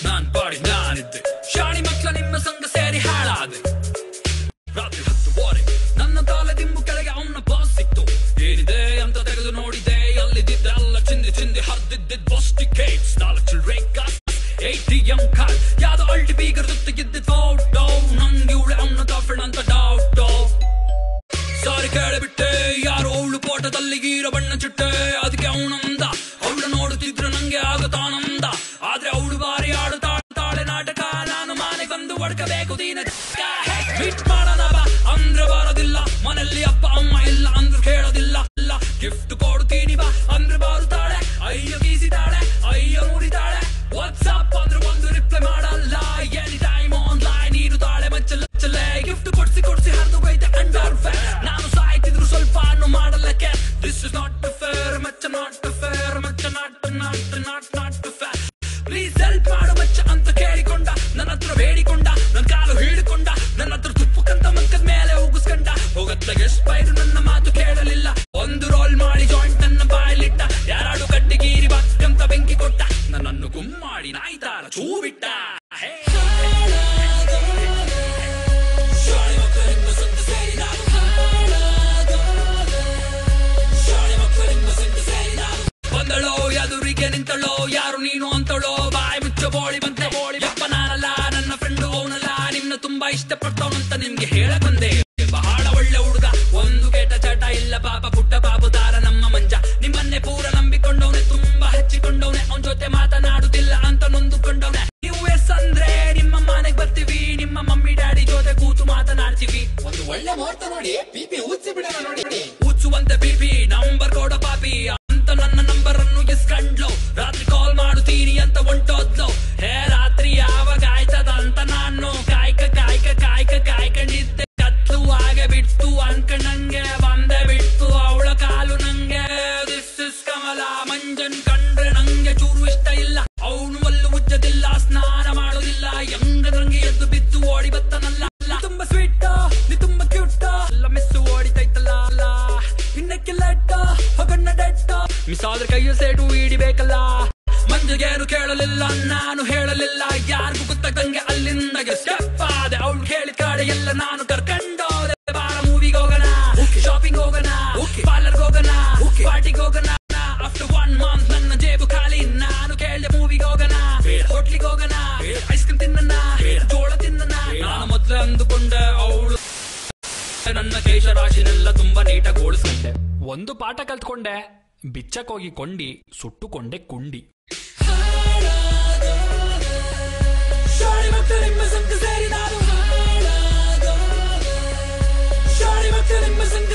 ನಾನ್ ಪಾಡಿ ನಾನಿದ್ದೆ ಶಾಣಿ ಮಕ್ಕಳ ನಿಮ್ಮ ಸಂಘ ಸೇರಿ ಹಾಳಾದೆ. ರಾತ್ರಿ 10:15 ನನ್ನ ತಾಲೆ ದಿಂಬು ಕೆಳಗೆ ಅವನ ಬಾಸ್ ಸಿಕ್ತು. ಏನಿದೆ ಅಂತ ತೆಗೆದು ನೋಡಿದೆ, ಅಲ್ಲಿದ್ದಿದ್ದೆ ಅಲ್ಲ ಚಿಂದಿ ಚಿಂದಿ ಹರಿದಿದ್ದ ಬಾಸ್ಟಿಕೇಟ್ಸ್ 4 ಚಿಲ್ಡ್ರೆ ಕಾಸ್ ATM ಕಾರ್ಡ್ ಯಾವ್ದೋ ಅಲ್ಟಿ ಬೀಗರ್ ಜೊತೆಗಿದ್ದ ಫೋಟೋ. ನಂಗೆ ಇವಳೆ ಅವನ ಗರ್ಲ್ಫ್ರೆಂಡ್ ಅಂತ ಡೌಟು. ಸಾರಿ ಕೇಳಿಬಿಟ್ಟೆ, ಯಾರು ಅವಳು ಫೋಟೋದಲ್ಲಿ ಗೀರೋ ಬಣ್ಣ ಚಿಟ್ಟೆ. ಅದಕ್ಕೆ ಅವನಂದ, ಅವಳು ನೋಡುತ್ತಿದ್ರು ನಂಗೆ ಆಗುತ್ತಾನಂದ. ಆದ್ರೆ ಅವಳು ಬಾರಿ ಆಡುತ್ತಾಳೆ ನಾಟಕ. ನಾನು ಮನೆಗೆ ಬಂದು ಹೊಡ್ಕಬೇಕು ದೀನ ಮೀಟ್ ಮಾಡೋಣ ಬಾ ಅಂದ್ರೆ ಬರೋದಿಲ್ಲ. ಮನೆಯಲ್ಲಿ ಅಪ್ಪ ಅಮ್ಮ ಇಲ್ಲ ಅಂದ್ರು ಕೇಳೋದಿಲ್ಲ. ಗಿಫ್ಟ್ ಕೊಡ್ತೀನಿ ಬಾ ಅಂದ್ರೆ ಬಾರುತ್ತಾಳೆ. ಅಯ್ಯೋ ಗೀಸಿದಾಳೆ, ಅಯ್ಯೋ ನುಡಿತಾಳೆ. ವಾಟ್ಸ್ಆಪ್ ಅಂದ್ರೆ ಒಂದು ರಿಪ್ಲೈ ಮಾಡಲ್ಲ. ಎನಿ ಟೈಮ್ ಆನ್ಲೈನ್ ಇರುತ್ತಾಳೆ ಮಚ್ಚಲೆ. ಗಿಫ್ಟ್ ಕೊಡ್ಸಿ ಹರಿದು ಹೋಯ್ತೆ ಅಂಡರ್ ವೇರ್. ನಾನು ಸಾಯ್ತಿದ್ರು ಸ್ವಲ್ಪ ಮಾಡಲ್ಲಕ್ಕೆ. ದಿಸ್ ಇಸ್ ನಾಟ್ ಫೇರ್ ಮಚ್ಚ, ನಾಟ್ ಫೇರ್ ಮಚ್ಚ, ನಾಟ್ ಫೇರ್. ಪ್ಲೀಸ್ ಹೆಲ್ಪ್ ಮಾಡು ಮಚ್ಚ ಅಂತ ಕೇಳಿಕೊಂಡ. ನನ್ನ ಹತ್ರ ಬೇಡಿಕೊಂಡ, ನನ್ನ ಕಾಲು ಹಿಡಿಕೊಂಡ. ನನ್ನ ಹತ್ರ ತುಪ್ಪಕ್ಕಂತ ಮಕ್ಕದ ಮೇಲೆ ಉಗಿಸ್ಕೊಂಡ. ಹೋಗತ್ತಾಗೆ ಸ್ಪೈರು ನನ್ನ ಮಾತು ಕೇಳಲಿಲ್ಲ. ಒಂದು ರೋಲ್ ಮಾಡಿ ಜಾಯಿಂಟ್ ನನ್ನ ಬಾಯಲ್ಲಿಟ್ಟ. ಯಾರಾಡು ಕಡ್ಡಿಗೀರಿ ಬಕ್ಕಂತ ಬೆಂಕಿ ಕೊಟ್ಟ. ನನ್ನನ್ನು ಗುಮ್ಮಾಡಿ ನಾಯ್ತಾರ ಚೂ ಬಿಟ್ಟ. ಬಂದಳೋ ಎದುರಿಗೆ ನಿಂತಳೋ, ಯಾರು ನೀನು ಅಂತಳೋ. ಬಾಯಿ ಮುಚ್ಚ ಬೋಳಿ ಬಂತೆ ಯಪ್ಪ ನಾನಲ್ಲ, ನನ್ನ ಫ್ರೆಂಡು ಅವನಲ್ಲ. ನಿಮ್ನ ತುಂಬಾ ಇಷ್ಟಪಡ್ತವನಂತ ನಿಮ್ಗೆ ಹೇಳ ಬಂದೆ. ಬಹಳ ಒಳ್ಳೆ ಹುಡುಗ, ಒಂದು ಕೆಟ್ಟ ಚಟ ಇಲ್ಲ. ಪಾಪ ಪುಟ್ಟ ಪಾಪುದಾರ ನಮ್ಮ ಮಂಜ. ನಿಮ್ಮನ್ನೇ ಪೂರ ನಂಬಿಕೊಂಡವನೆ, ತುಂಬಾ ಹಚ್ಚಿಕೊಂಡವನೆ. ಅವನ ಜೊತೆ ಮಾತನಾಡುತ್ತಿಲ್ಲ ಅಂತ ನೊಂದುಕೊಂಡವನೆ. ನೀವು ಎಸ್ ಅಂದ್ರೆ ನಿಮ್ಮ ಮನೆಗೆ ಬರ್ತೀವಿ. ನಿಮ್ಮ ಮಮ್ಮಿ ಡ್ಯಾಡಿ ಜೊತೆ ಕೂತು ಮಾತನಾಡ್ತೀವಿ. ಒಂದು ಒಳ್ಳೆ ಮುಹೂರ್ತ ನೋಡಿ ಪಿಪಿ ಊದ್ಸಿ ಬಿಡೋಣ ನೋಡಿ. ಊದ್ಸುವಂತೆ ಪಿಪಿ ನಂಬರ್ ಕೊಡ ಪಾಪಿ ಅಂತ ನನ್ನ ನಂಬರ್ ಅನ್ನು ಇಸ್ಕಂಡ್ಲು. ರಾತ್ರಿ ಕಾಲ್ ಮಾಡುತ್ತೀನಿ ಅಂತ ಹೊಂಟೋದ್ಲು. ಹೇ ರಾತ್ರಿ ಯಾವಾಗ ಆಯ್ತದ ಅಂತ ನಾನು ಕಾಯ್ಕೊಂಡಿದ್ದೆ. ಕತ್ಲು ಹಾಗೆ ಬಿಡ್ತು ಅನ್ಕಂಡಂಗೆ ಬಂದೆ ಬಿಡ್ತು ಅವಳ ಕಾಲು ನಂಗೆ. ದಿಸ್ ಇಸ್ ಕಮಲ. ಮಂಜನ್ ಕಂಡ್ರೆ ನಂಗೆ ಚೂರು ಇಷ್ಟ ಇಲ್ಲ. ಅವನು ಅಲ್ಲೂ ಉಜ್ಜದಿಲ್ಲ, ಸ್ನಾನ ಮಾಡೋದಿಲ್ಲ. ಹೆಂಗದ್ರಂಗೆ ಎದ್ದು ಬಿದ್ದು ಓಡಿ ಬತ್ತನಲ್ಲ. ತುಂಬಾ ಸ್ವೀಟ್, ನೀ ತುಂಬಾ ಕ್ಯೂಟ್. ಎಲ್ಲ ಮಿಸ್ಸು ಓಡಿತೈತಲ್ಲ. ಇನ್ನಕ್ಕೆ ಲೆಟ್ಟ ಹೊಗಣ್ಣ ಡೆಟ್ಟ. ಮಿಸ್ ಆದ್ರೆ ಕೈಯ ಸೇಟು ಹಿಡಿಬೇಕಲ್ಲ. ಮಂಜಿಗೇನು ಕೇಳಲಿಲ್ಲ, ನಾನು ಹೇಳಲಿಲ್ಲ. ಯಾರಿಗೂ ಗೊತ್ತಾಗಂಗೆ ಅಲ್ಲಿಂದ ಸ್ಟೆಪ್ ಆದೆ. ಅವಳು ಹೇಳಿದ ಕಡೆ ಎಲ್ಲ ನಾನು ಕರ್ಕೊಂಡೋದೆ. ಬಾರ ಮೂವಿಗೆ ಹೋಗೋಣ, ಶಾಪಿಂಗ್ ಹೋಗೋಣ, ಪಾರ್ಲರ್ಗೆ ಹೋಗೋಣ, ಪಾರ್ಟಿಗೆ ಹೋಗೋಣ. ಆಫ್ಟರ್ 1 ಮಂತ್ ನನ್ನ ಜೇಬು ಖಾಲಿ. ನಾನು ಕೇಳಿದೆ ಮೂವಿಗೆ ಹೋಗೋಣ, ಹೋಟ್ಲಿಗೆ ಹೋಗೋಣ, ಐಸ್ ಕ್ರೀಮ್ ತಿನ್ನೋಣ, ಜೋಳ ತಿನ್ನೋಣ. ನಾನು ಮೊದ್ಲೇ ಅಂದುಕೊಂಡೆ ಅವಳು ನನ್ನ ಕೇಶರಾಶಿನೆಲ್ಲ ತುಂಬಾ ನೀಟಾಗಿ ಓಡಿಸ್ಕೊಂಡೆ. ಒಂದು ಪಾಠ ಕಲ್ತ್ಕೊಂಡೆ, ಬಿಚ್ಚಕ್ಕೋಗಿ ಕೊಂಡಿ, ಸುಟ್ಟುಕೊಂಡೆ ಕುಂಡಿ. ಶಾಣಿ ಮಕ್ಕಳ ನಿಮ್ಮ ಸಂಘ ಸೇರಿ ನಾನು. ಶಾಣಿ ಮಕ್ಕಳ ನಿಮ್ಮ ಸಂಘ